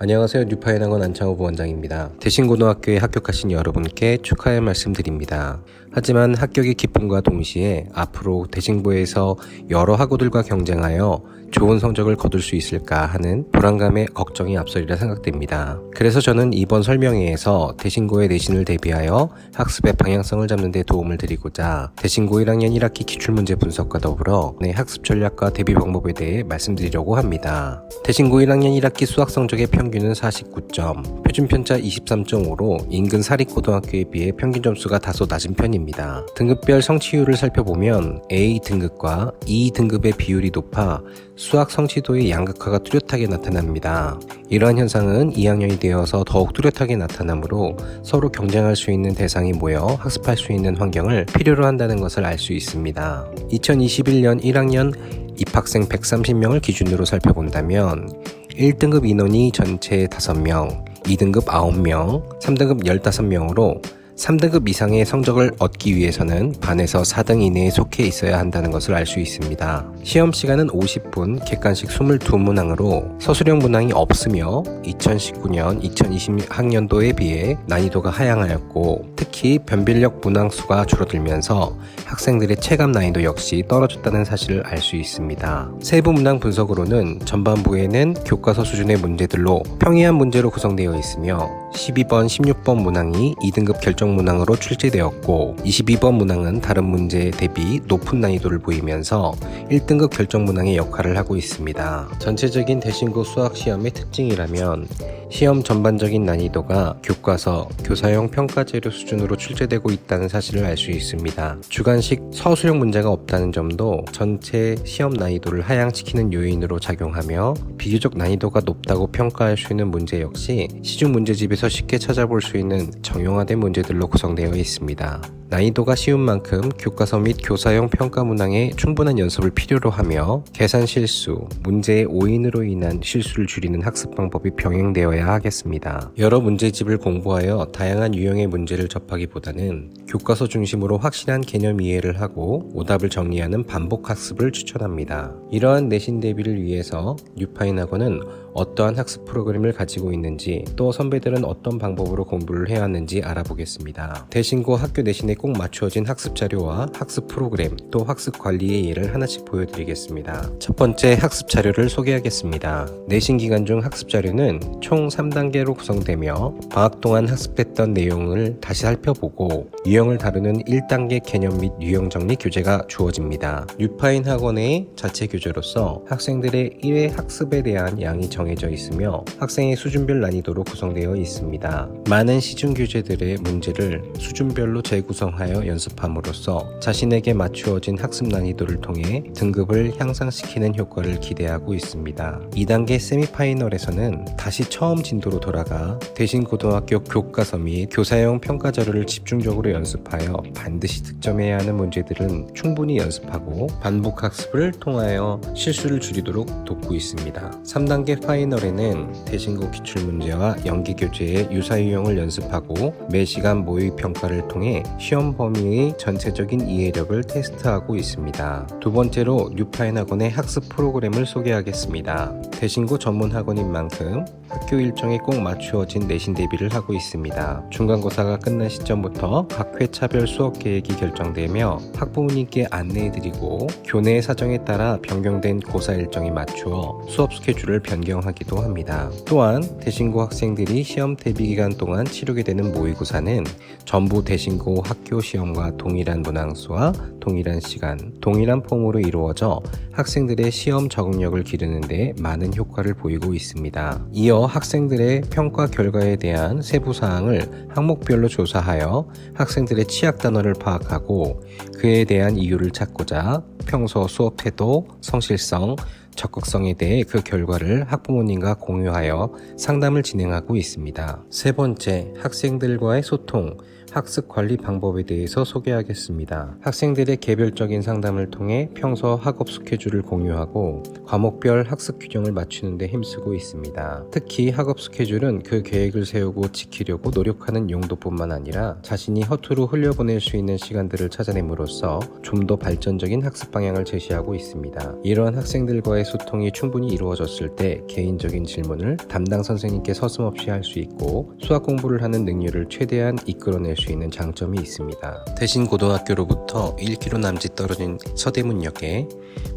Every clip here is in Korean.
안녕하세요. 뉴파이학원 안창호 부원장입니다. 대신고등학교에 합격하신 여러분께 축하의 말씀드립니다. 하지만 합격의 기쁨과 동시에 앞으로 대신고에서 여러 학우들과 경쟁하여 좋은 성적을 거둘 수 있을까 하는 불안감에 걱정이 앞서리라 생각됩니다. 그래서 저는 이번 설명회에서 대신고의 내신을 대비하여 학습의 방향성을 잡는 데 도움을 드리고자 대신고 1학년 1학기 기출문제 분석과 더불어 학습 전략과 대비 방법에 대해 말씀드리려고 합니다. 대신고 1학년 1학기 수학 성적의 평균은 49점, 표준편차 23.5로 인근 사립고등학교에 비해 평균 점수가 다소 낮은 편입니다. 등급별 성취율을 살펴보면 A 등급과 E 등급의 비율이 높아 수학 성취도의 양극화가 뚜렷하게 나타납니다. 이러한 현상은 2학년이 되어서 더욱 뚜렷하게 나타나므로 서로 경쟁할 수 있는 대상이 모여 학습할 수 있는 환경을 필요로 한다는 것을 알 수 있습니다. 2021년 1학년 입학생 130명을 기준으로 살펴본다면 1등급 인원이 전체 5명, 2등급 9명, 3등급 15명으로 3등급 이상의 성적을 얻기 위해서는 반에서 4등 이내에 속해 있어야 한다는 것을 알 수 있습니다. 시험 시간은 50분, 객관식 22문항으로 서술형 문항이 없으며 2019년, 2020학년도에 비해 난이도가 하향하였고 특히 변별력 문항 수가 줄어들면서 학생들의 체감 난이도 역시 떨어졌다는 사실을 알 수 있습니다. 세부 문항 분석으로는 전반부에는 교과서 수준의 문제들로 평이한 문제로 구성되어 있으며 12번, 16번 문항이 2등급 결정 문항으로 출제되었고 22번 문항은 다른 문제 대비 높은 난이도를 보이면서 1등급 결정 문항의 역할을 하고 있습니다. 전체적인 대신고 수학 시험의 특징이라면 시험 전반적인 난이도가 교과서, 교사용 평가재료 수준으로 출제되고 있다는 사실을 알 수 있습니다. 주관식 서술형 문제가 없다는 점도 전체 시험 난이도를 하향시키는 요인으로 작용하며 비교적 난이도가 높다고 평가할 수 있는 문제 역시 시중 문제집에서 쉽게 찾아볼 수 있는 정형화된 문제들로 구성되어 있습니다. 난이도가 쉬운 만큼 교과서 및 교사용 평가 문항에 충분한 연습을 필요로 하며 계산 실수, 문제의 오인으로 인한 실수를 줄이는 학습 방법이 병행되어야 하겠습니다. 여러 문제집을 공부하여 다양한 유형의 문제를 접하기보다는 교과서 중심으로 확실한 개념 이해를 하고 오답을 정리하는 반복 학습을 추천합니다. 이러한 내신 대비를 위해서 뉴파인학원은 어떠한 학습 프로그램을 가지고 있는지 또 선배들은 어떤 방법으로 공부를 해왔는지 알아보겠습니다. 대신고 학교 내신에 꼭 맞추어진 학습 자료와 학습 프로그램 또 학습 관리의 예를 하나씩 보여드리겠습니다. 첫 번째 학습 자료를 소개하겠습니다. 내신 기간 중 학습 자료는 총 3단계로 구성되며 방학 동안 학습했던 내용을 다시 살펴보고 유형을 다루는 1단계 개념 및 유형 정리 교재가 주어집니다. 뉴파인 학원의 자체 교재로서 학생들의 1회 학습에 대한 양이 정해져 있으며 학생의 수준별 난이도로 구성되어 있습니다. 많은 시중 교재들의 문제를 수준별로 재구성하여 연습함으로써 자신에게 맞추어진 학습 난이도를 통해 등급을 향상시키는 효과를 기대하고 있습니다. 2단계 세미파이널에서는 다시 처음 진도로 돌아가 대신고등학교 교과서 및 교사용 평가 자료를 집중적으로 연습하여 반드시 득점해야 하는 문제들은 충분히 연습하고 반복 학습을 통하여 실수를 줄이도록 돕고 있습니다. 3단계 파이널에는 대신고 기출문제와 연기교재의 유사유형을 연습하고 매시간 모의 평가를 통해 시험 범위의 전체적인 이해력을 테스트하고 있습니다. 두 번째로 뉴파인학원의 학습 프로그램을 소개하겠습니다. 대신고 전문 학원인 만큼 학교 일정에 꼭 맞추어진 내신 대비를 하고 있습니다. 중간고사가 끝난 시점부터 각 회 차별 수업 계획이 결정되며 학부모님께 안내해드리고 교내 사정에 따라 변경된 고사 일정에 맞추어 수업 스케줄을 변경하기도 합니다. 또한 대신고 학생들이 시험 대비 기간 동안 치르게 되는 모의고사는 전부 대신고 학교 시험과 동일한 문항수와 동일한 시간, 동일한 폼으로 이루어져 학생들의 시험 적응력을 기르는 데 많은 효과를 보이고 있습니다. 이어 학생들의 평가 결과에 대한 세부 사항을 항목별로 조사하여 학생들의 취약 단어를 파악하고 그에 대한 이유를 찾고자 평소 수업 태도, 성실성, 적극성에 대해 그 결과를 학부모님과 공유하여 상담을 진행하고 있습니다. 세 번째, 학생들과의 소통, 학습 관리 방법에 대해서 소개하겠습니다. 학생들의 개별적인 상담을 통해 평소 학업 스케줄을 공유하고 과목별 학습 규정을 맞추는 데 힘쓰고 있습니다. 특히 학업 스케줄은 그 계획을 세우고 지키려고 노력하는 용도뿐만 아니라 자신이 허투루 흘려보낼 수 있는 시간들을 찾아냄으로써 좀 더 발전적인 학습 방향을 제시하고 있습니다. 이러한 학생들과의 소통이 충분히 이루어졌을 때 개인적인 질문을 담당 선생님께 서슴없이 할 수 있고 수학 공부를 하는 능률을 최대한 이끌어낼 수 있는 장점이 있습니다. 대신 고등학교로부터 1km 남짓 떨어진 서대문역에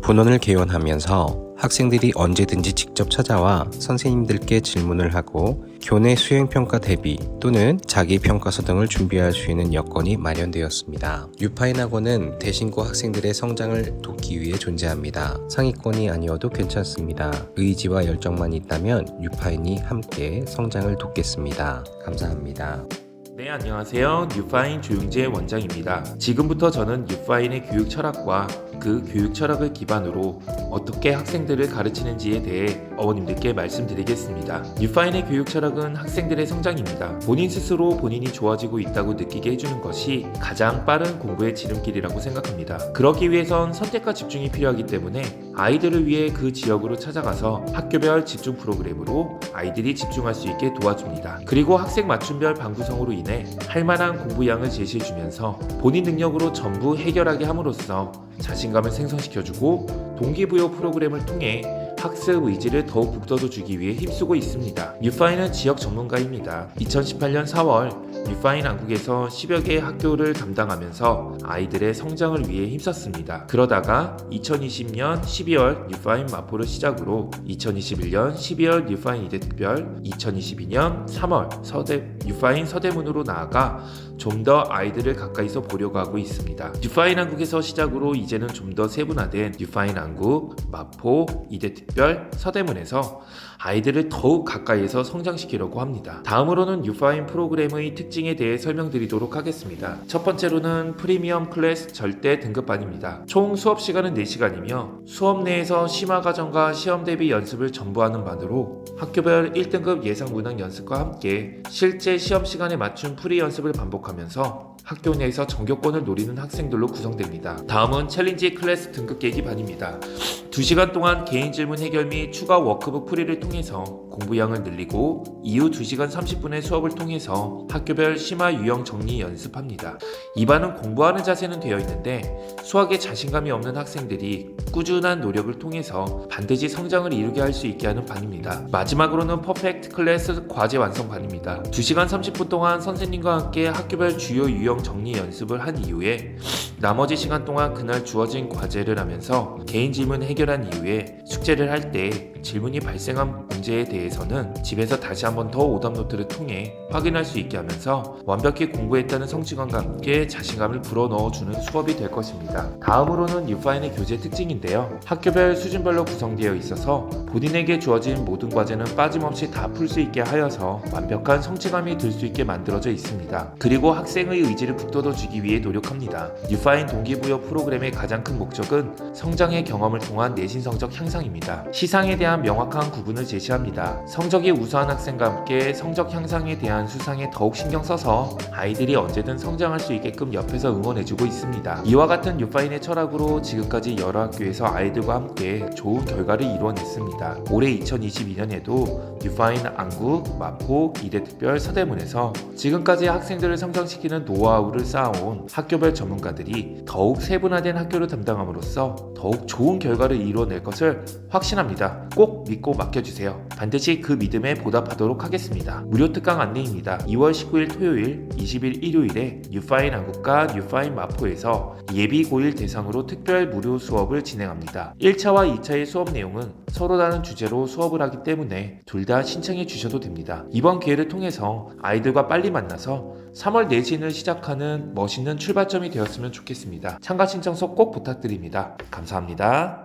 본원을 개원하면서 학생들이 언제든지 직접 찾아와 선생님들께 질문을 하고 교내 수행평가 대비 또는 자기평가서 등을 준비할 수 있는 여건이 마련되었습니다. 유파인 학원은 대신고 학생들의 성장을 돕기 위해 존재합니다. 상위권이 아니어도 괜찮습니다. 의지와 열정만 있다면 유파인이 함께 성장을 돕겠습니다. 감사합니다. 네, 안녕하세요. 뉴파인 조용재 원장입니다. 지금부터 저는 뉴파인의 교육 철학과 그 교육 철학을 기반으로 어떻게 학생들을 가르치는지에 대해 어머님들께 말씀드리겠습니다. 뉴파인의 교육 철학은 학생들의 성장입니다. 본인 스스로 본인이 좋아지고 있다고 느끼게 해주는 것이 가장 빠른 공부의 지름길이라고 생각합니다. 그러기 위해선 선택과 집중이 필요하기 때문에 아이들을 위해 그 지역으로 찾아가서 학교별 집중 프로그램으로 아이들이 집중할 수 있게 도와줍니다. 그리고 학생 맞춤별 반 구성으로 인해 할 만한 공부량을 제시해주면서 본인 능력으로 전부 해결하게 함으로써 자신감을 생성시켜주고 동기부여 프로그램을 통해 학습 의지를 더욱 북돋워주기 위해 힘쓰고 있습니다. 뉴파인은 지역 전문가입니다. 2018년 4월 뉴파인 안국에서 10여 개의 학교를 담당하면서 아이들의 성장을 위해 힘썼습니다. 그러다가 2020년 12월 뉴파인 마포를 시작으로 2021년 12월 뉴파인 이대특별, 2022년 3월 뉴파인 서대문으로 나아가 좀 더 아이들을 가까이서 보려고 하고 있습니다. 뉴파인 안국에서 시작으로 이제는 좀 더 세분화된 뉴파인 안국, 마포, 이대특별, 서대문에서 아이들을 더욱 가까이에서 성장시키려고 합니다. 다음으로는 뉴파인 프로그램의 특징에 대해 설명드리도록 하겠습니다. 첫 번째로는 프리미엄 클래스 절대 등급반입니다. 총 수업 시간은 4시간이며 수업 내에서 심화과정과 시험 대비 연습을 전부 하는 반으로 학교별 1등급 예상 문항 연습과 함께 실제 시험 시간에 맞춘 프리 연습을 반복하면서 학교 내에서 전교권을 노리는 학생들로 구성됩니다. 다음은 챌린지 클래스 등급 계기 반입니다. 2시간 동안 개인 질문 해결 및 추가 워크북 풀이를 통해서 공부량을 늘리고 이후 2시간 30분의 수업을 통해서 학교별 심화 유형 정리 연습합니다. 이 반은 공부하는 자세는 되어 있는데 수학에 자신감이 없는 학생들이 꾸준한 노력을 통해서 반드시 성장을 이루게 할 수 있게 하는 반입니다. 마지막으로는 퍼펙트 클래스 과제 완성 반입니다. 2시간 30분 동안 선생님과 함께 학교별 주요 유형 정리 연습을 한 이후에 나머지 시간 동안 그날 주어진 과제를 하면서 개인 질문 해결한 이후에 숙제를 할 때 질문이 발생한 문제에 대해서는 집에서 다시 한번 더 오답 노트를 통해 확인할 수 있게 하면서 완벽히 공부했다는 성취감과 함께 자신감을 불어넣어주는 수업이 될 것입니다. 다음으로는 뉴파인의 교재 특징인데요. 학교별 수준별로 구성되어 있어서 본인에게 주어진 모든 과제는 빠짐없이 다 풀 수 있게 하여서 완벽한 성취감이 들 수 있게 만들어져 있습니다. 그리고 학생의 의지를 북돋워주기 위해 노력합니다. 뉴파인 동기부여 프로그램의 가장 큰 목적은 성장의 경험을 통한 내신 성적 향상입니다. 시상에 대한 명확한 구분을 제시합니다. 성적이 우수한 학생과 함께 성적 향상에 대한 수상에 더욱 신경 써서 아이들이 언제든 성장할 수 있게끔 옆에서 응원해주고 있습니다. 이와 같은 뉴파인의 철학으로 지금까지 여러 학교에서 아이들과 함께 좋은 결과를 이루어냈습니다. 올해 2022년에도 뉴파인 안국, 마포, 이대특별, 서대문에서 지금까지 학생들을 성장시키는 노하우를 쌓아온 학교별 전문가들이 더욱 세분화된 학교를 담당함으로써 더욱 좋은 결과를 이루어낼 것을 확신합니다. 꼭 믿고 맡겨주세요. 반드시 그 믿음에 보답하도록 하겠습니다. 무료 특강 안내입니다. 2월 19일 토요일, 20일 일요일에 뉴파인 안국과 뉴파인 마포에서 예비 고1 대상으로 특별 무료 수업을 진행합니다. 1차와 2차의 수업 내용은 서로 다른 주제로 수업을 하기 때문에 둘 다 신청해 주셔도 됩니다. 이번 기회를 통해서 아이들과 빨리 만나서 3월 내신을 시작하는 멋있는 출발점이 되었으면 좋겠습니다. 참가 신청서 꼭 부탁드립니다. 감사합니다.